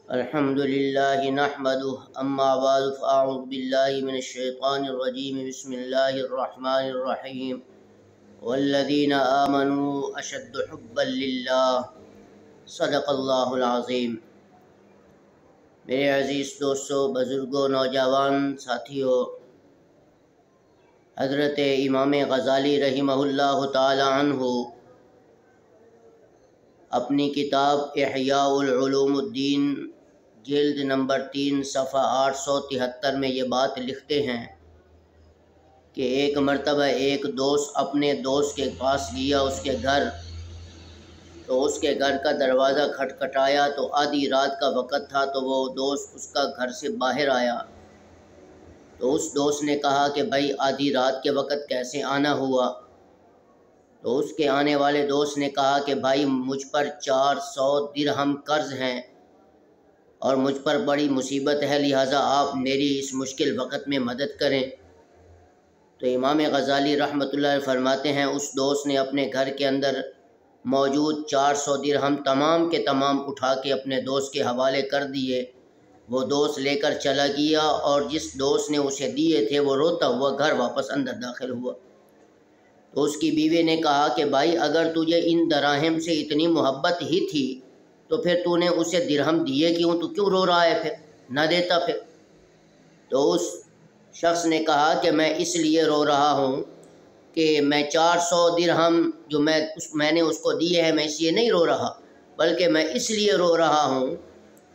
الحمد للہ نحمدہ اما بعد فاعوذ باللہ من الشیطان الرجیم بسم اللہ الرحمن الرحیم والذین آمنوا اشد حبا للہ صدق اللہ العظیم۔ میرے عزیز دوستو، بزرگوں، نوجوان ساتھیوں، حضرت امام غزالی رحمہ اللہ تعالی عنہ اپنی کتاب احیاء العلوم الدین جلد نمبر 3 صفحہ 873 میں یہ بات لکھتے ہیں کہ ایک مرتبہ ایک دوست اپنے دوست کے پاس گیا اس کے گھر، تو اس کے گھر کا دروازہ کھٹکھٹایا تو آدھی رات کا وقت تھا، تو وہ دوست اس کا گھر سے باہر آیا۔ تو اس دوست نے کہا کہ بھائی آدھی رات کے وقت کیسے آنا ہوا؟ تو اس کے آنے والے دوست نے کہا کہ بھائی مجھ پر 400 درہم قرض ہیں اور مجھ پر بڑی مصیبت ہے، لہٰذا آپ میری اس مشکل وقت میں مدد کریں۔ تو امام غزالی رحمۃ اللہ علیہ فرماتے ہیں اس دوست نے اپنے گھر کے اندر موجود 400 درہم تمام کے تمام اٹھا کے اپنے دوست کے حوالے کر دیے۔ وہ دوست لے کر چلا گیا اور جس دوست نے اسے دیے تھے وہ روتا ہوا گھر واپس اندر داخل ہوا۔ تو اس کی بیوی نے کہا کہ بھائی اگر تجھے ان دراہم سے اتنی محبت ہی تھی تو پھر تو نے اسے درہم دیے کیوں؟ تو کیوں رو رہا ہے پھر؟ نہ دیتا پھر۔ تو اس شخص نے کہا کہ میں اس لیے رو رہا ہوں کہ میں 400 درہم جو میں نے اس کو دیے ہیں، میں اس لیے نہیں رو رہا، بلکہ میں اس لیے رو رہا ہوں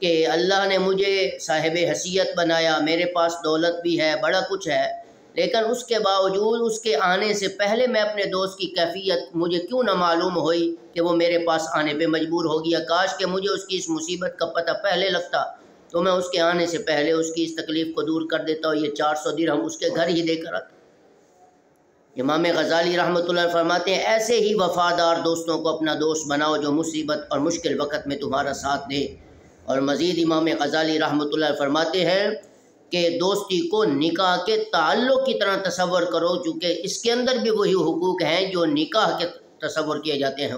کہ اللہ نے مجھے صاحب حیثیت بنایا، میرے پاس دولت بھی ہے، بڑا کچھ ہے، لیکن اس کے باوجود اس کے آنے سے پہلے میں اپنے دوست کی کیفیت مجھے کیوں نہ معلوم ہوئی کہ وہ میرے پاس آنے پہ مجبور ہو گیا۔ کاش کہ مجھے اس کی اس مصیبت کا پتہ پہلے لگتا تو میں اس کے آنے سے پہلے اس کی اس تکلیف کو دور کر دیتا اور یہ 400 درہم اس کے گھر ہی دے کر آتا۔ امام غزالی رحمۃ اللہ فرماتے ہیں ایسے ہی وفادار دوستوں کو اپنا دوست بناؤ جو مصیبت اور مشکل وقت میں تمہارا ساتھ دے۔ اور مزید امام غزالی رحمۃ اللہ فرماتے ہیں کہ دوستی کو نکاح کے تعلق کی طرح تصور کرو، چونکہ اس کے اندر بھی وہی حقوق ہیں جو نکاح کے تصور کیے جاتے ہیں۔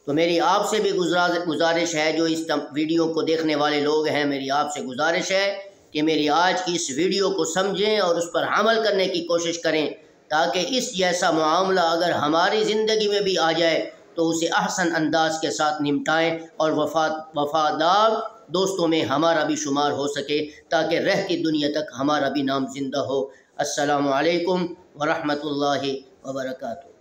تو میری آپ سے بھی گزارش ہے، جو اس ویڈیو کو دیکھنے والے لوگ ہیں، میری آپ سے گزارش ہے کہ میری آج کی اس ویڈیو کو سمجھیں اور اس پر عمل کرنے کی کوشش کریں، تاکہ اس جیسا معاملہ اگر ہماری زندگی میں بھی آ جائے تو اسے احسن انداز کے ساتھ نمٹائیں اور وفادار دوستوں میں ہمارا بھی شمار ہو سکے، تاکہ رہتی دنیا تک ہمارا بھی نام زندہ ہو۔ السلام علیکم ورحمۃ اللہ وبرکاتہ۔